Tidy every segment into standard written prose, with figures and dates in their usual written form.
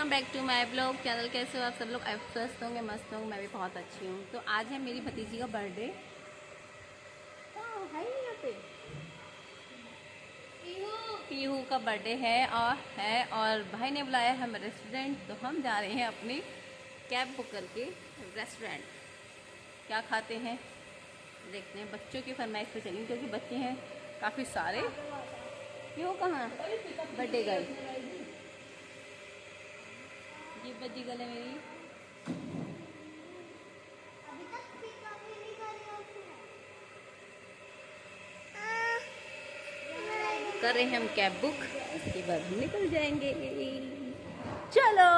Welcome back to my blog channel. कैसे हो आप सब लोग? आप स्वस्थ होंगे, मस्त होंगे। मैं भी बहुत अच्छी हूँ। तो आज है मेरी भतीजी का बर्थडे। है ही यहाँ पे पीहू का बर्थडे है और भाई ने बुलाया है हमें रेस्टोरेंट। तो हम जा रहे हैं अपनी कैब बुक करके रेस्टोरेंट। क्या खाते हैं देखते हैं। बच्चों की फरमाइश पे चलेंगे क्योंकि बच्चे हैं काफ़ी सारे। पीहू कहाँ? बर्थडे गर्ल ये बच्ची गर्ल है मेरी। कर रहे हैं हम कैब बुक, उसके बाद हम निकल जाएंगे। चलो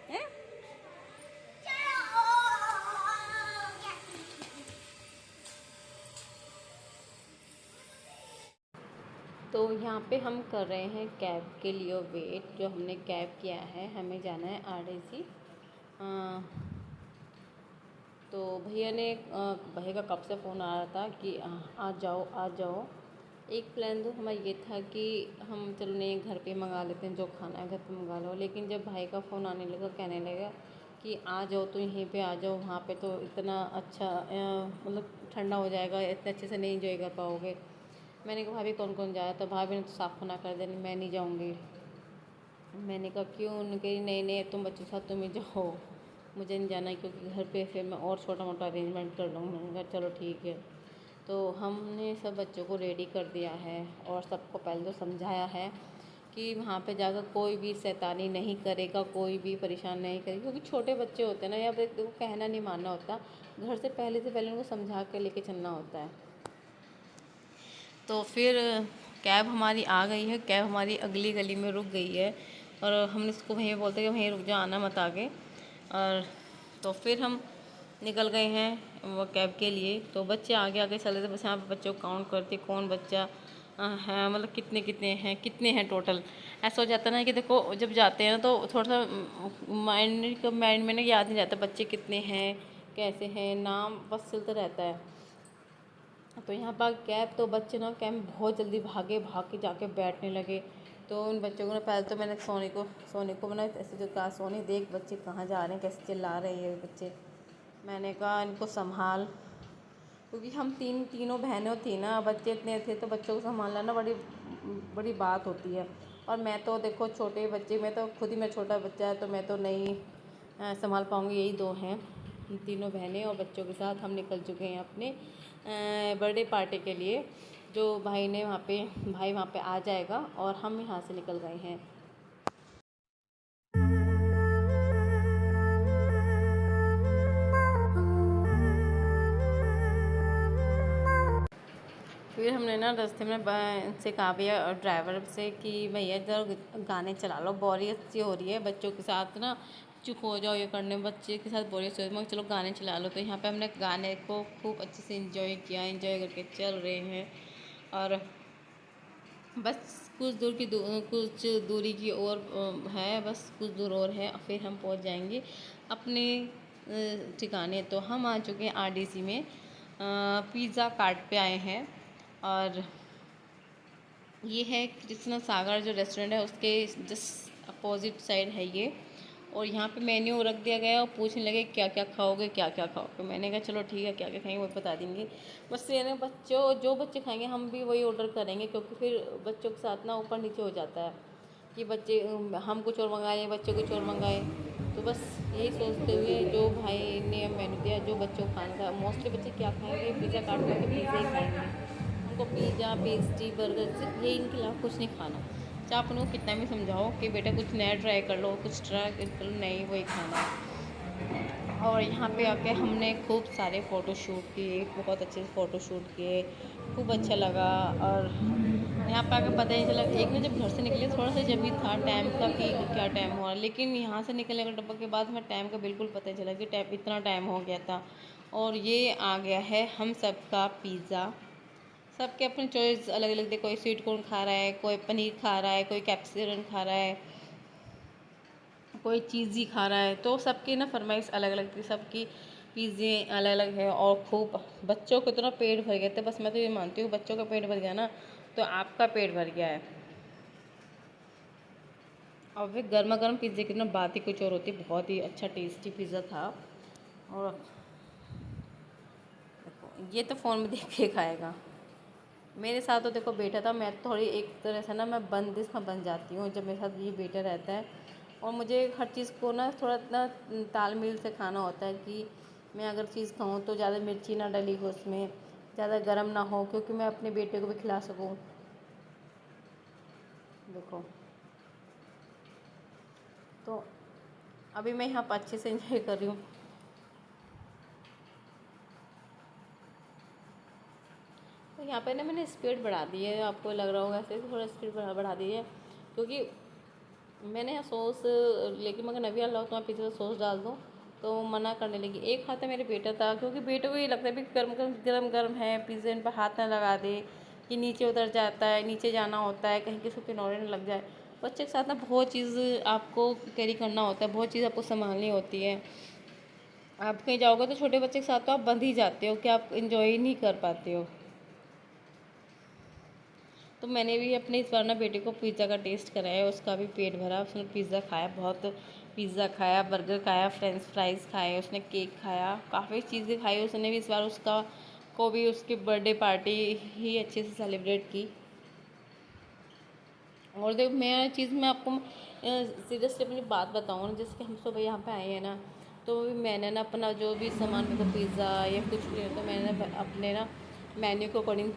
है? तो यहाँ पे हम कर रहे हैं कैब के लिए वेट। जो हमने कैब किया है, हमें जाना है RDC। तो भैया ने भैया का कब से फ़ोन आ रहा था कि आ जाओ आ जाओ। एक प्लान तो हमारा ये था कि हम चलो नहीं घर पे मंगा लेते हैं, जो खाना है घर पे मंगा लो। लेकिन जब भाई का फ़ोन आने लगा, कहने लगा कि आ जाओ तो यहीं पे आ जाओ, वहाँ पे तो इतना अच्छा मतलब ठंडा हो जाएगा, इतने अच्छे से नहीं इंजॉय कर पाओगे। मैंने कहा भाभी कौन कौन जाए? तो भाभी ने तो साफ मना कर दिया, मैं नहीं जाऊँगी। मैंने कहा क्यों? उन्होंने कही नहीं नहीं तुम बच्चों के साथ तुम ही जाओ, मुझे नहीं जाना है, क्योंकि घर पे फिर मैं और छोटा मोटा अरेंजमेंट कर लूँगी। मैंने कहा चलो ठीक है। तो हमने सब बच्चों को रेडी कर दिया है और सबको पहले तो समझाया है कि वहाँ पे जाकर कोई भी शैतानी नहीं करेगा, कोई भी परेशान नहीं करेगा, क्योंकि छोटे बच्चे होते हैं ना, या फिर को कहना नहीं मानना होता। घर से पहले उनको समझा कर लेके चलना होता है। तो फिर कैब हमारी आ गई है। कैब हमारी अगली गली में रुक गई है और हमने इसको वहीं बोलते कि वहीं रुक जा, आना मत आगे। और तो फिर हम निकल गए हैं वो कैब के लिए। तो बच्चे आगे आगे चले थे, बस यहाँ पे बच्चों को काउंट करते कौन बच्चा है, मतलब कितने हैं टोटल। ऐसा हो जाता है ना कि देखो जब जाते हैं ना तो थोड़ा सा माइंड में ना याद नहीं रहता बच्चे कितने हैं, कैसे हैं, नाम बस चलता रहता है। तो यहाँ पर कैब तो बच्चे ना कैब में बहुत जल्दी भाग के जाके बैठने लगे। तो उन बच्चों को ना पहले तो मैंने सोनी को मैंने ऐसे जो कहा, सोनी देख बच्चे कहाँ जा रहे हैं, कैसे चिल्ला रहे हैं बच्चे। मैंने कहा इनको संभाल, क्योंकि हम तीनों बहनें थी ना, बच्चे इतने थे तो बच्चों को संभालना ना बड़ी बड़ी बात होती है। और मैं तो देखो छोटे बच्चे, मैं तो खुद ही मेरा छोटा बच्चा है तो मैं तो नहीं संभाल पाऊँगी। यही दो हैं, तीनों बहनें और बच्चों के साथ हम निकल चुके हैं अपने बर्थडे पार्टी के लिए। जो भाई वहाँ पे आ जाएगा और हम यहाँ से निकल गए हैं। फिर हमने ना रास्ते में से कहा भैया और ड्राइवर से कि भैया इधर गाने चला लो, बोरियत सी हो रही है बच्चों के साथ ना, चुप हो जाओ, ये करने बच्चे के साथ बोरियत हो, मगर चलो गाने चला लो। तो यहाँ पे हमने गाने को खूब अच्छे से इंजॉय किया, इंजॉय करके चल रहे हैं। और बस कुछ दूरी की ओर है, बस कुछ दूर और है, फिर हम पहुँच जाएंगे अपने ठिकाने। तो हम आ चुके हैं RDC में, पिज़्ज़ा कार्ट पे आए हैं। और ये है कृष्ण सागर जो रेस्टोरेंट है, उसके जस्ट अपोजिट साइड है ये। और यहाँ पे मेन्यू रख दिया गया और पूछने लगे क्या क्या खाओगे, क्या क्या खाओगे। मैंने कहा चलो ठीक है, क्या क्या खाएंगे वो बता देंगे। बस ये ना जो बच्चे खाएंगे हम भी वही ऑर्डर करेंगे, क्योंकि फिर बच्चों के साथ ना ऊपर नीचे हो जाता है कि बच्चे हम कुछ और मंगाए, बच्चे कुछ और मंगाए। तो बस यही सोचते हुए जो भाई ने मेन्यू दिया, जो बच्चों को खाना था, मोस्टली बच्चे क्या खाएंगे, पिज़्ज़ा काट करके पिज़्ज़ा ही खाएंगे। उनको पिज़्ज़ा, पेस्ट्री, बर्गर सिर्फ ये इनके अलावा कुछ नहीं खाना। चाहे आप उनको कितना भी समझाओ कि बेटा कुछ नया ट्राई कर लो, कुछ ट्राई कर लो, नहीं वही खाना। और यहाँ पे आके हमने खूब सारे फ़ोटो शूट किए, बहुत अच्छे से फ़ोटो शूट किए, खूब अच्छा लगा। और यहाँ पे आकर पता ही चला, एक ना जब घर से निकले थोड़ा सा जब भी था टाइम का कि क्या टाइम हुआ, लेकिन यहाँ से निकलने के डब्बा के बाद हमें टाइम का बिल्कुल पता ही चला कि टाइम इतना टाइम हो गया था। और ये आ गया है हम सबका पिज़्ज़ा। सबके अपनी चॉइस अलग अलग थे, कोई स्वीट कॉर्न खा रहा है, कोई पनीर खा रहा है, कोई कैप्सिकम खा रहा है, कोई चीज़ी खा रहा है। तो सबकी ना फरमाइश अलग अलग थी, सबकी पिज़्ज़े अलग अलग है। और खूब बच्चों को इतना पेट भर गया था, बस मैं तो ये मानती हूँ बच्चों का पेट भर गया ना तो आपका पेट भर गया है। और फिर गर्मा गर्म पिज़्ज़े की ना बात ही कुछ और होती है। बहुत ही अच्छा टेस्टी पिज़्ज़ा था। और देखो ये तो फ़ोन में देख के खाएगा। मेरे साथ तो देखो बेटा था, मैं थोड़ी एक तरह से ना मैं बंदिश में बन जाती हूँ जब मेरे साथ ये बेटा रहता है। और मुझे हर चीज़ को ना थोड़ा ना तालमेल से खाना होता है कि मैं अगर चीज़ खाऊँ तो ज़्यादा मिर्ची ना डली हो उसमें, ज़्यादा गर्म ना हो, क्योंकि मैं अपने बेटे को भी खिला सकूँ। देखो तो अभी मैं यहाँ पर अच्छे से एंजॉय कर रही हूँ। तो यहाँ पे ना मैंने स्पीड बढ़ा दी है, आपको लग रहा होगा ऐसे थोड़ा स्पीड बढ़ा दी है, क्योंकि मैंने यहाँ सॉस लेकिन मगर नवी अल्लाह तो पिज़्ज़ा सॉस डाल दूँ तो वो मना करने लगी। एक हाथ है मेरे बेटा था, क्योंकि बेटे को ये लगता है भी गर्म गर्म गर्म गर्म है, पिज़्ज़ा इन पर हाथ ना लगा दे कि नीचे उतर जाता है, नीचे जाना होता है, कहीं किसी किनारे ना लग जाए। बच्चे के साथ ना बहुत चीज़ आपको कैरी करना होता है, बहुत चीज़ आपको संभालनी होती है। आप कहीं जाओगे तो छोटे बच्चे के साथ तो आप बंध ही जाते हो कि आप इंजॉय ही नहीं कर पाते हो। तो मैंने भी अपने इस बार ना बेटे को पिज़्ज़ा का टेस्ट कराया, उसका भी पेट भरा, उसने पिज़्ज़ा खाया, बहुत पिज़्ज़ा खाया, बर्गर खाया, फ्रेंच फ्राइज़ खाए, उसने केक खाया, काफ़ी चीज़ें खाई उसने भी। इस बार उसका को भी उसकी बर्थडे पार्टी ही अच्छे से सेलिब्रेट की। और देखो मैं चीज़ में आपको सीरियसली अपनी बात बताऊँ ना, जैसे कि हम सुबह यहाँ पे आए हैं ना, तो मैंने ना अपना जो भी सामान, मेरे को पिज़्ज़ा या कुछ भी तो मैंने अपने ना मेन्यू के अकॉर्डिंग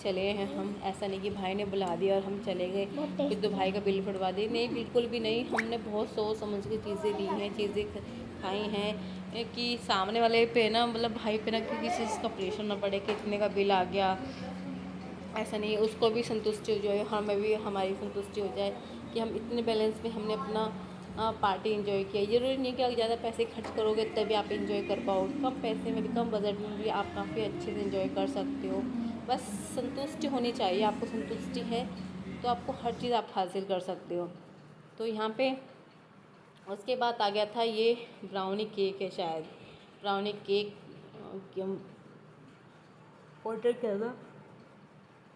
चले हैं हम। ऐसा नहीं कि भाई ने बुला दिया और हम चले गए फिर तो भाई का बिल फटवा दी, नहीं बिल्कुल भी नहीं। हमने बहुत सोच समझ के चीज़ें ली हैं, चीज़ें खाई हैं कि सामने वाले पे ना मतलब भाई पे ना किसी चीज़ का प्रेशर ना पड़े कि इतने का बिल आ गया, ऐसा नहीं। उसको भी संतुष्टि हो जाए, हमें भी हमारी संतुष्टि हो जाए कि हम इतने बैलेंस में हमने अपना पार्टी एंजॉय किया। ज़रूरी नहीं कि आप ज़्यादा पैसे खर्च करोगे तभी आप एंजॉय कर पाओगे, कम पैसे में भी कम बजट में भी आप काफ़ी अच्छे से एंजॉय कर सकते हो। बस संतुष्टि होनी चाहिए, आपको संतुष्टि है तो आपको हर चीज़ आप हासिल कर सकते हो। तो यहाँ पे उसके बाद आ गया था ये ब्राउनी केक है शायद, ब्राउनी केक ऑर्डर किया था।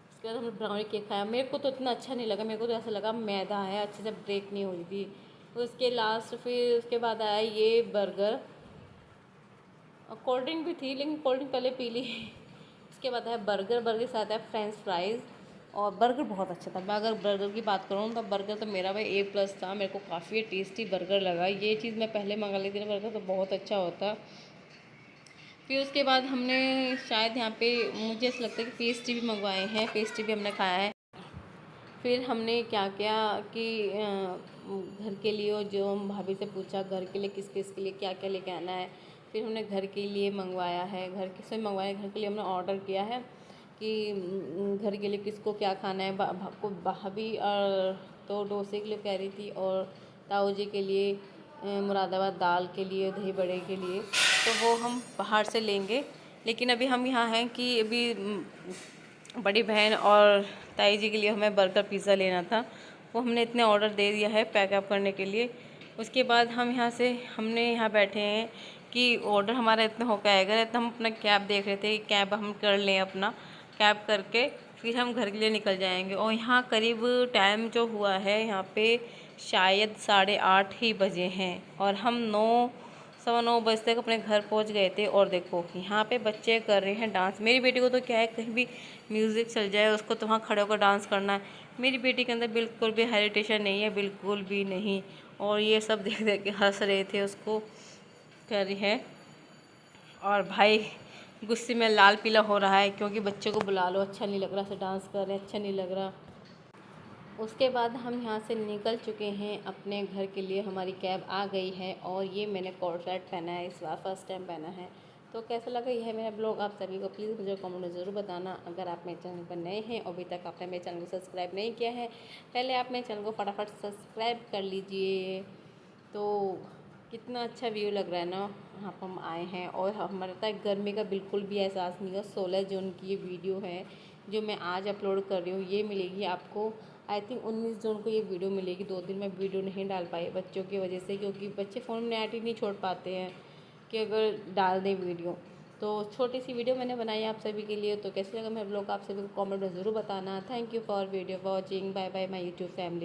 उसके बाद हमने ब्राउनी केक खाया, मेरे को तो इतना अच्छा नहीं लगा, मेरे को तो ऐसा लगा मैदा है, अच्छे से ब्रेक नहीं हुई थी। उसके लास्ट फिर उसके बाद आया ये बर्गर, और कोल्ड ड्रिंक भी थी लेकिन कोल्ड ड्रिंक पहले पी ली। उसके बाद आया बर्गर, बर्गर के साथ आया फ्रेंच फ्राइज़, और बर्गर बहुत अच्छा था। मैं अगर बर्गर की बात करूँ तो बर्गर तो मेरा भाई A+ था, मेरे को काफ़ी टेस्टी बर्गर लगा। ये चीज़ मैं पहले मंगा लेती थी, बर्गर तो बहुत अच्छा होता। फिर उसके बाद हमने शायद यहाँ पे मुझे ऐसा लगता है कि पेस्ट्री भी मंगवाए हैं, पेस्ट्री भी हमने खाया है। फिर हमने क्या किया कि घर के लिए, जो हम भाभी से पूछा घर के लिए किस किस के लिए क्या क्या लेके आना है। फिर हमने घर के लिए मंगवाया है, घर किससे मंगवाया, घर के लिए हमने ऑर्डर किया है कि घर के लिए किसको क्या खाना है। को भाभी और तो डोसे के लिए कह रही थी, और ताऊ जी के लिए मुरादाबाद दाल के लिए, दही बड़े के लिए, तो वो हम बाहर से लेंगे। लेकिन अभी हम यहाँ हैं कि अभी बड़ी बहन और ताई जी के लिए हमें बर्गर पिज़्ज़ा लेना था, वो हमने इतने ऑर्डर दे दिया है पैकअप करने के लिए। उसके बाद हम यहाँ से हमने यहाँ बैठे हैं कि ऑर्डर हमारा इतना हो आएगा, तो हम अपना कैब देख रहे थे कि कैब हम कर लें, अपना कैब करके फिर हम घर के लिए निकल जाएंगे। और यहाँ करीब टाइम जो हुआ है यहाँ पे शायद 8:30 ही बजे हैं, और हम 9 सवा 9 बजे तक अपने घर पहुँच गए थे। और देखो यहाँ पे बच्चे कर रहे हैं डांस। मेरी बेटी को तो क्या है, कहीं भी म्यूज़िक चल जाए उसको तो वहाँ खड़े होकर डांस करना है। मेरी बेटी के अंदर बिल्कुल भी हेरिटेशन नहीं है, बिल्कुल भी नहीं। और ये सब देख देख के हंस रहे थे, उसको कर रही है। और भाई गुस्से में लाल पीला हो रहा है क्योंकि बच्चे को बुला लो, अच्छा नहीं लग रहा, से डांस कर रहे हैं, अच्छा नहीं लग रहा। उसके बाद हम यहाँ से निकल चुके हैं अपने घर के लिए, हमारी कैब आ गई है। और ये मैंने कोट सेट पहना है, इस बार फर्स्ट टाइम पहना है। तो कैसा लगा यह मेरा ब्लॉग आप सभी को, प्लीज़ मुझे कमेंट में ज़रूर बताना। अगर आप मेरे चैनल पर नए हैं और अभी तक आपने मेरे चैनल को सब्सक्राइब नहीं किया है, पहले आप मेरे चैनल को फटाफट सब्सक्राइब कर लीजिए। तो कितना अच्छा व्यू लग रहा है ना, यहाँ पर हम आए हैं और हमारे तक गर्मी का बिल्कुल भी एहसास नहीं हुआ। 16 जून की ये वीडियो है जो मैं आज अपलोड कर रही हूँ, ये मिलेगी आपको आई थिंक 19 जून को ये वीडियो मिलेगी। 2 दिन मैं वीडियो नहीं डाल पाई बच्चों की वजह से, क्योंकि बच्चे फ़ोन में नेट ही नहीं छोड़ पाते हैं कि अगर डाल दें वीडियो। तो छोटी सी वीडियो मैंने बनाई आप सभी के लिए। तो कैसे लगा मेरा ब्लॉग आप सभी को कमेंट में ज़रूर बताना। Thank you for video watching, bye bye my YouTube family.